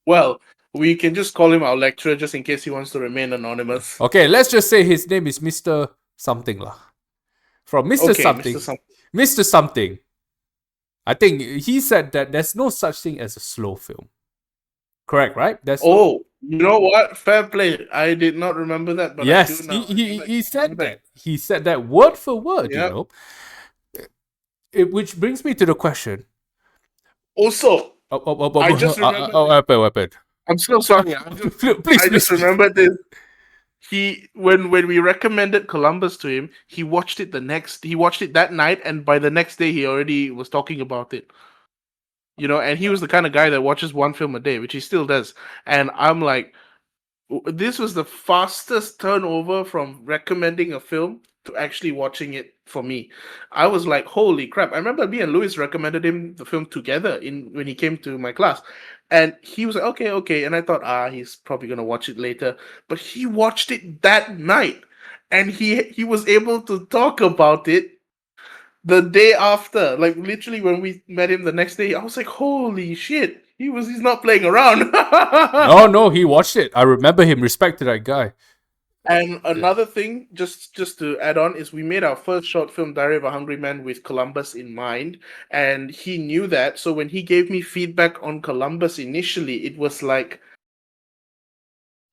Well, we can just call him our lecturer just in case he wants to remain anonymous. Okay, let's just say his name is Mr. Something lah. From Mr. Okay, Something. Mr. Something. I think he said that there's no such thing as a slow film. Correct, right? You know what? Fair play. I did not remember that, but yes, I do now. he said that. He said that word for word, Yep. Which brings me to the question. Also, I just remembered. What happened? I'm so sorry. I just remembered this. When we recommended Columbus to him, he watched it that night, and by the next day he already was talking about it. And he was the kind of guy that watches one film a day, which he still does. And I'm like, this was the fastest turnover from recommending a film to actually watching it for me. I was like, holy crap. I remember me and Lewis recommended him the film together when he came to my class. And he was like, okay. And I thought, he's probably going to watch it later. But he watched it that night. And he was able to talk about it the day after. Like, literally, when we met him the next day, I was like, holy shit. He's not playing around. No, he watched it. I remember him. Respect to that guy. And another thing, just to add on, is we made our first short film, Diary of a Hungry Man, with Columbus in mind, and he knew that. So when he gave me feedback on Columbus initially, it was like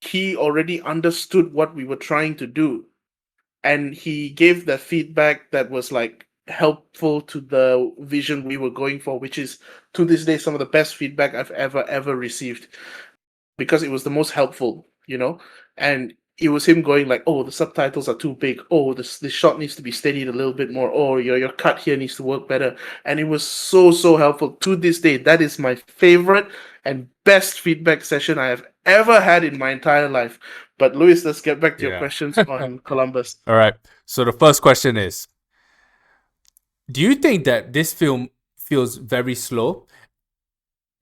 he already understood what we were trying to do, and he gave that feedback that was like helpful to the vision we were going for, which is to this day some of the best feedback I've ever received, because it was the most helpful, and it was him going like, oh, the subtitles are too big, oh, this shot needs to be steadied a little bit more, oh, your cut here needs to work better. And it was so helpful. To this day, that is my favorite and best feedback session I have ever had in my entire life. But Lewis, let's get back to your questions on Columbus. All right, so the first question is, do you think that this film feels very slow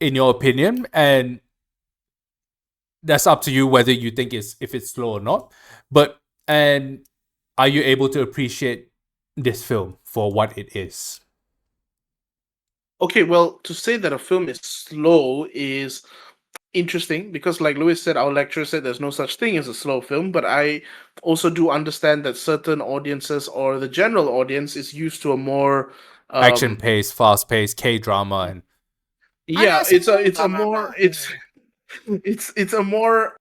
in your opinion? And that's up to you whether you think if it's slow or not. And are you able to appreciate this film for what it is? Okay, well, to say that a film is slow is interesting because, like Lewis said, our lecturer said there's no such thing as a slow film, but I also do understand that certain audiences or the general audience is used to a more action paced, fast paced K-drama, and it's a more,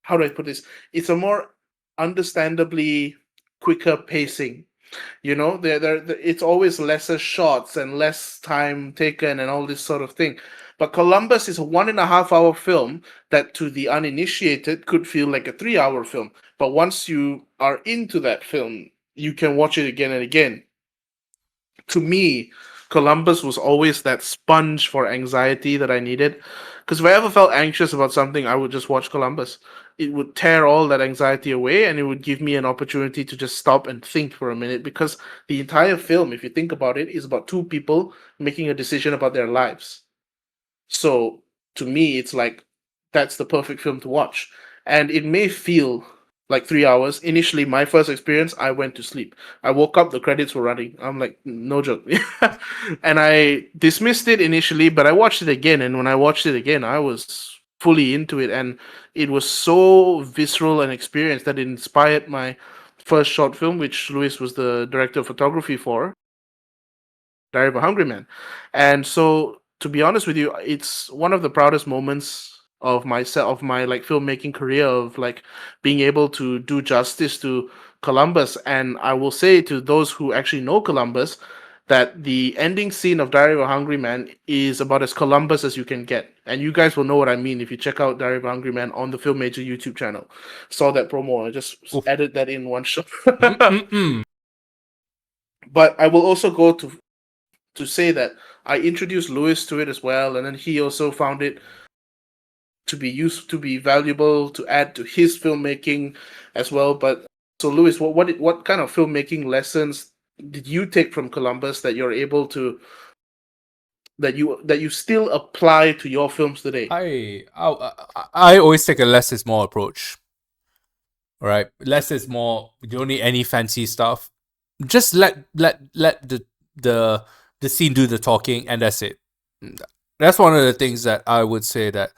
how do I put this? It's a more understandably quicker pacing. You know, it's always lesser shots and less time taken and all this sort of thing. But Columbus is a 1.5 hour film that to the uninitiated could feel like a 3 hour film. But once you are into that film, you can watch it again and again. To me, Columbus was always that sponge for anxiety that I needed. Because if I ever felt anxious about something, I would just watch Columbus. It would tear all that anxiety away and it would give me an opportunity to just stop and think for a minute. Because the entire film, if you think about it, is about two people making a decision about their lives. So to me, it's like that's the perfect film to watch. And it may feel like 3 hours. Initially, my first experience, I went to sleep. I woke up, the credits were running. I'm like, no joke. And I dismissed it initially, but I watched it again. And when I watched it again, I was fully into it. And it was so visceral an experience that it inspired my first short film, which Lewis was the director of photography for, Diary of a Hungry Man. And so, to be honest with you, it's one of the proudest moments of my like filmmaking career, of like being able to do justice to Columbus. And I will say to those who actually know Columbus that the ending scene of Diary of a Hungry Man is about as Columbus as you can get. And you guys will know what I mean if you check out Diary of a Hungry Man on the Filmmaker YouTube channel. Saw that promo. I just Oof. added that in one shot. Mm-mm. But I will also go to say that I introduced Lewis to it as well, and then he also found it to be to be valuable, to add to his filmmaking as well. But so, Lewis, what kind of filmmaking lessons did you take from Columbus that you're able to that you still apply to your films today? I always take a less is more approach. All right, less is more. You don't need any fancy stuff. Just let the scene do the talking, and that's it. That's one of the things that I would say that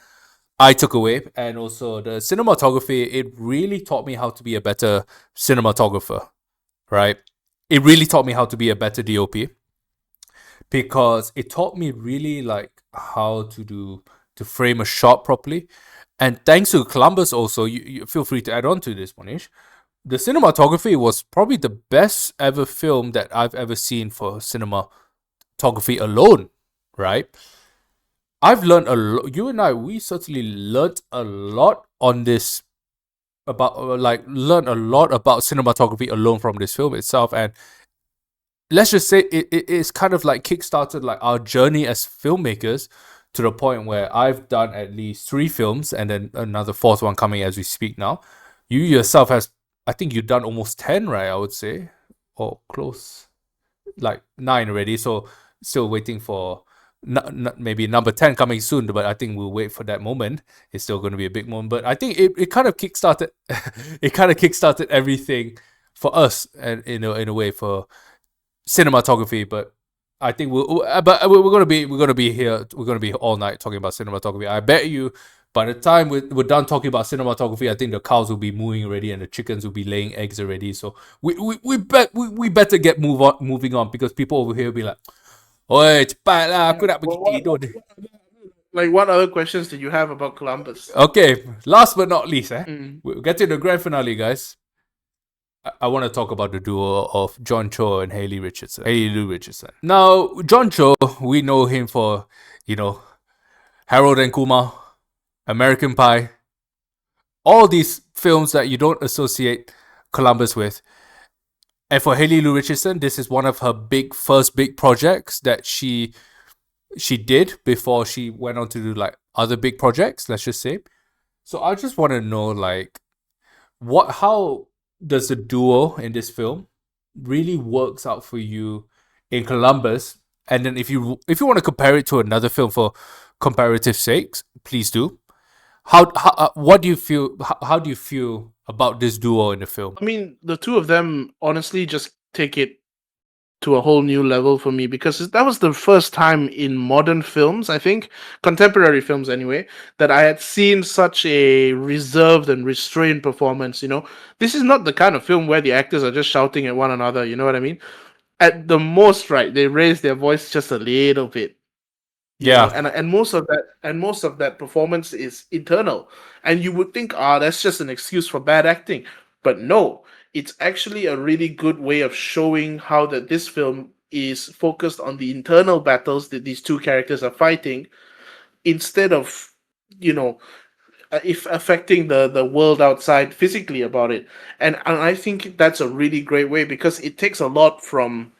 I took away, and also the cinematography. It really taught me how to be a better cinematographer. Right, it really taught me how to be a better DOP, because it taught me really like how to frame a shot properly. And thanks to Columbus, also, you feel free to add on to this, Monish. The cinematography was probably the best ever film that I've ever seen for cinematography alone, right? I've learned a lot. You and I, we certainly learned a lot on this about learn a lot about cinematography alone from this film itself. And let's just say it's kind of like kickstarted like our journey as filmmakers, to the point where I've done at least 3 films and then another 4th one coming as we speak now. You yourself I think you've done almost 10, right? I would say, or close, like 9 already. So still waiting for maybe number 10 coming soon, but I think we'll wait for that moment. It's still going to be a big moment, but I think it kind of kickstarted it kind of kickstarted everything for us, and in a way for cinematography. But I think we're gonna be here. We're gonna be all night talking about cinematography. I bet you, by the time we're done talking about cinematography, I think the cows will be mooing already and the chickens will be laying eggs already. So we better get moving on, because people over here will be like, "Oi, cepat lah, aku nak pergi tidur." Like, what other questions did you have about Columbus? Okay, last but not least, Mm. we'll get to the grand finale, guys. I want to talk about the duo of John Cho and Haley Lou Richardson. Now, John Cho, we know him for, Harold and Kumar, American Pie, all these films that you don't associate Columbus with. And for Haley Lou Richardson, this is one of her first big projects that she did before she went on to do like other big projects, let's just say. So I just want to know, like, how does the duo in this film really works out for you in Columbus? And then if you want to compare it to another film for comparative sakes, please do. What do you feel? How do you feel about this duo in the film? I mean, the two of them honestly just take it to a whole new level for me, because that was the first time in modern films, I think, contemporary films anyway, that I had seen such a reserved and restrained performance. This is not the kind of film where the actors are just shouting at one another. You know what I mean? At the most, right, they raise their voice just a little bit. And most of that performance is internal, and you would think, that's just an excuse for bad acting, but no, it's actually a really good way of showing how that this film is focused on the internal battles that these two characters are fighting instead of, you know, if affecting the world outside physically about it. And I think that's a really great way because it takes a lot from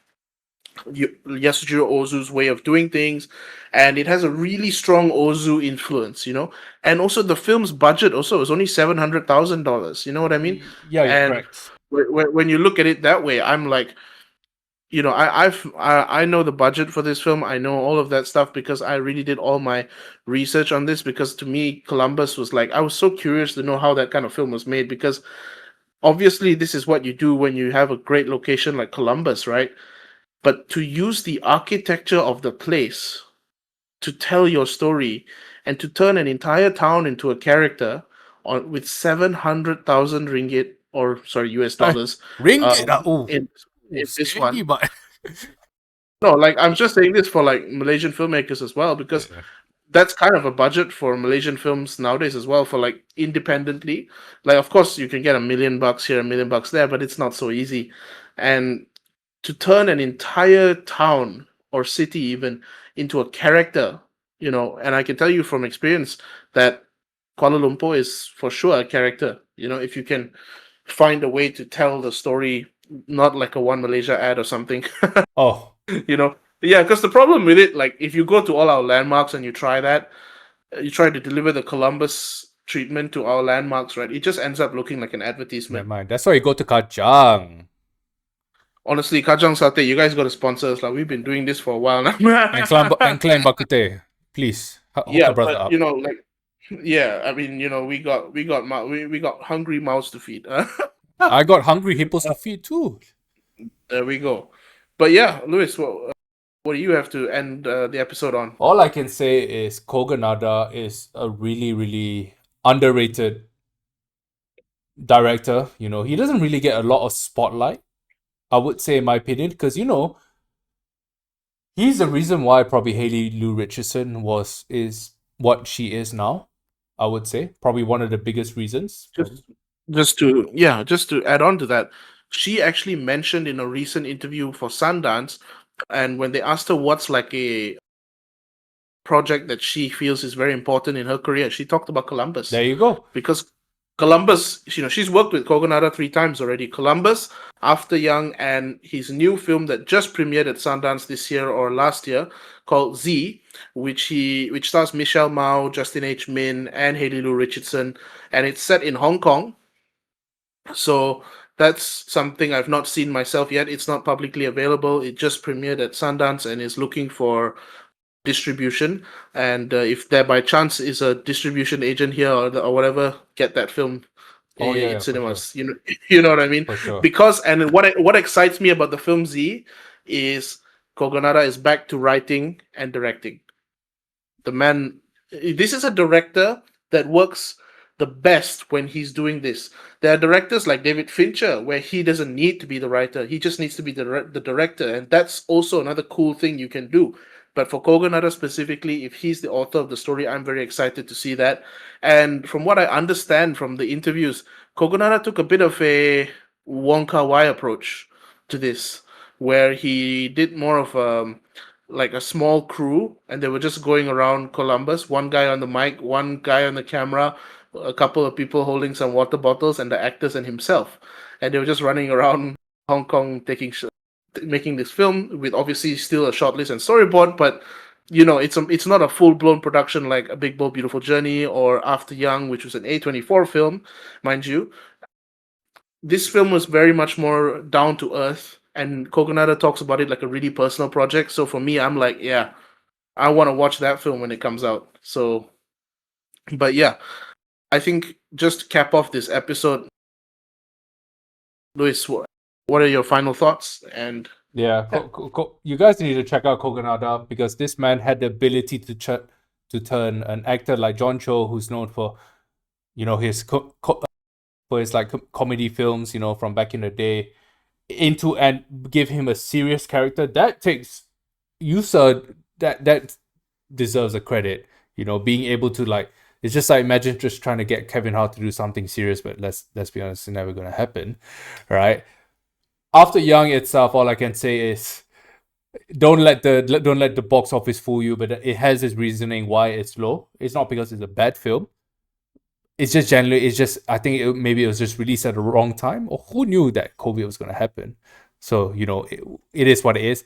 Yasujiro Ozu's way of doing things, and it has a really strong Ozu influence, you know. And also, the film's budget also was only $700,000. You know what I mean? Yeah, you're And correct. when you look at it that way, I'm like, you know, I know the budget for this film. I know all of that stuff because I really did all my research on this. Because to me, Columbus was like, I was so curious to know how that kind of film was made because obviously this is what you do when you have a great location like Columbus, right? But to use the architecture of the place to tell your story and to turn an entire town into a character on with 700,000 ringgit, or sorry, US Uh, dollars, Ringgit. um, Oh, in in this steady, one. but No, like I'm just saying this for like Malaysian filmmakers as well because yeah. that's kind of a budget for Malaysian films nowadays as well for like independently. Like of course you can get $1 million here, $1 million there, but it's not so easy. And to turn an entire town or city even into a character, you know, and I can tell you from experience that Kuala Lumpur is for sure a character, you know, if you can find a way to tell the story not like a One Malaysia ad or something. Oh, You know, yeah, because the problem with it, like if you go to all our landmarks and you try that, you try to deliver the Columbus treatment to our landmarks, right? It just ends up looking like an never advertisement. mind. That's why you go to Kajang Honestly, Kajang Satay, you guys got to sponsor us. Like we've been doing this for a while now. and Clan Bakute. Please hook a Yeah, brother but up. you know, like, yeah, I mean, you know, we got hungry mouths to feed. I got hungry hippos to feed too. There we go. But yeah, Lewis, what do you have to end the episode on? All I can say is Kogonada is a really, really underrated director. You know, he doesn't really get a lot of spotlight, I would say, in my opinion, because you know, he's the reason why probably Haley Lou Richardson is what she is now. I would say probably one of the biggest reasons. Probably. Just, just to add on to that, she actually mentioned in a recent interview for Sundance, and when they asked her what's like a project that she feels is very important in her career, she talked about Columbus There you go. because Columbus, you know, she's worked with Kogonada 3 times already. Columbus, After Young, and his new film that just premiered at Sundance this year or last year called Z, which stars Michelle Mao, Justin H. Min, and Haley Lou Richardson, and it's set in Hong Kong. So that's something I've not seen myself yet. It's not publicly available. It just premiered at Sundance and is looking for distribution. And if there by chance is a distribution agent here or whatever, get that film Oh yeah, in yeah, for sure, cinemas. You know, you know what I mean? for sure. Because and what excites me about the film Z is Kogonada is back to writing and directing. The man, this is a director that works the best when he's doing this. There are directors like David Fincher where he doesn't need to be the writer, he just needs to be the director, and that's also another cool thing you can do. But for Kogonada specifically, if he's the author of the story, I'm very excited to see that. And from what I understand from the interviews, Kogonada took a bit of a Wong Kar-wai approach to this, where he did more of like a small crew, and they were just going around Columbus. One guy on the mic, one guy on the camera, a couple of people holding some water bottles, and the actors and himself, and they were just running around Hong Kong making this film with obviously still a shortlist and storyboard, but you know it's not a full blown production like a Big Bold Beautiful Journey or After Young, which was an A24 film, mind you. This film was very much more down to earth, and Kogonada talks about it like a really personal project. So for me, I'm like, yeah, I want to watch that film when it comes out. So, but yeah, I think just to cap off this episode, Luis, what are your final thoughts? And Yeah, yeah, you guys need to check out Kogonada because this man had the ability to turn an actor like John Cho, who's known for, you know, his for his like comedy films, you know, from back in the day, into and give him a serious character. That takes you, sir. That deserves a credit. You know, being able to like It's just like imagine just trying to get Kevin Hart to do something serious, but let's be honest, it's never gonna happen, right? After Young itself, all I can say is don't let the box office fool you, but it has its reasoning why it's low. It's not because it's a bad film. It's just generally, it's just I think maybe it was just released at the wrong time, or who knew that COVID was gonna happen. So it is what it is.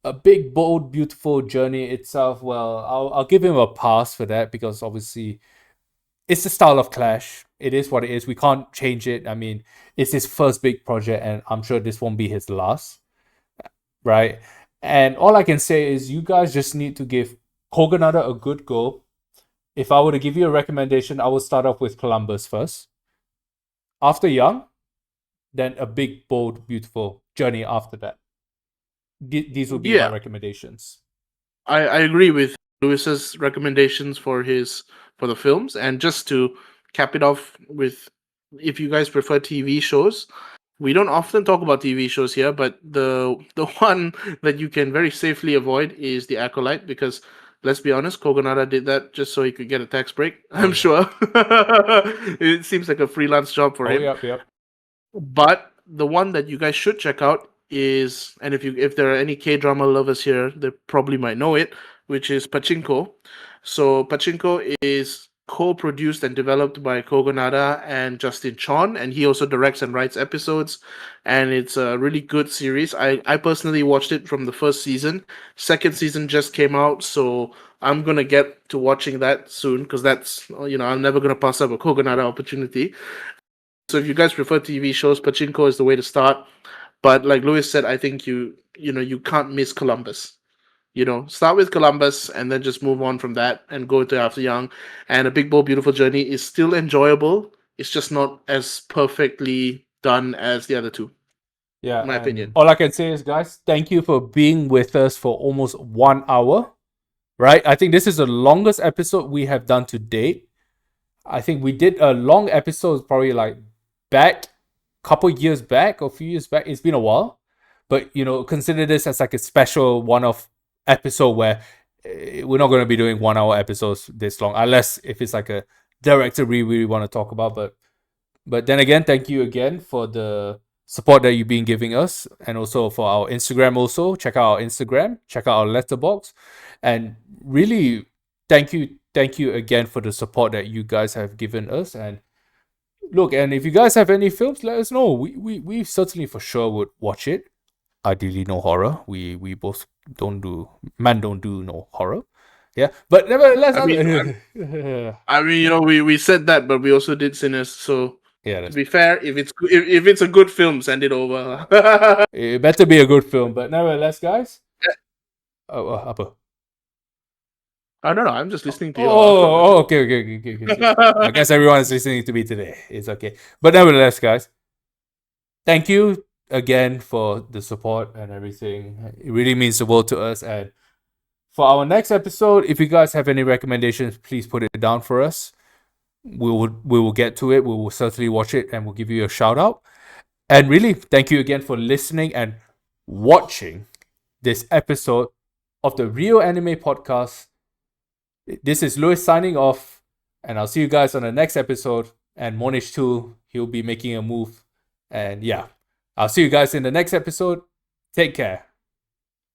A big, bold, beautiful journey itself. Well, I'll give him a pass for that because obviously it's the style of Clash. It is what it is. We can't change it. I mean, it's his first big project, and I'm sure this won't be his last, right? And all I can say is you guys just need to give Kogonada a good go. If I were to give you a recommendation, I would start off with Columbus first. After Young, then a big, bold, beautiful journey after that. These would be my Yeah, recommendations. I agree with Lewis's recommendations for the films. And just to cap it off with, if you guys prefer TV shows, we don't often talk about TV shows here, but the one that you can very safely avoid is The Acolyte, because let's be honest, Kogonada did that just so he could get a tax break. I'm yeah. sure. It seems like a freelance job for him. Yep. But the one that you guys should check out is, and if there are any K drama lovers here, they probably might know it, which is Pachinko. So Pachinko is co-produced and developed by Kogonada and Justin Chon, and he also directs and writes episodes. And it's a really good series. I personally watched it from the first season. Second season just came out, so I'm gonna get to watching that soon because that's I'm never gonna pass up a Kogonada opportunity. So if you guys prefer TV shows, Pachinko is the way to start. But like Lewis said, I think you can't miss Columbus. Start with Columbus and then just move on from that and go to After Young. And A Big Bold Beautiful Journey is still enjoyable. It's just not as perfectly done as the other two, Yeah, in my and opinion. all I can say is, guys, thank you for being with us for almost 1 hour. Right? I think this is the longest episode we have done to date. I think we did a long episode probably like back, couple years back or a few years back. It's been a while, but consider this as like a special one-off episode where we're not going to be doing 1 hour episodes this long, unless if it's like a director we really want to talk about. But then again, thank you again for the support that you've been giving us, and also for our Instagram. Also, check out our Instagram, check out our Letterboxd, and really thank you again for the support that you guys have given us. And look, and if you guys have any films, let us know. We certainly for sure would watch it. Ideally, no horror. We both don't do no horror. Yeah, but nevertheless, I mean, we said that, but we also did Sinners. So yeah, to be fair, if it's a good film, send it over. it better be a good film. But nevertheless, guys. Oh, apa? I don't know. I'm just listening to you. Okay. I guess everyone is listening to me today. It's okay. But nevertheless, guys, thank you again for the support and everything. It really means the world to us. And for our next episode, if you guys have any recommendations, please put it down for us. We will get to it. We will certainly watch it and we'll give you a shout out. And really, thank you again for listening and watching this episode of the Real Anime Podcast. This is Lewis signing off, and I'll see you guys on the next episode. And Mohnish too, he'll be making a move. And yeah, I'll see you guys in the next episode. Take care.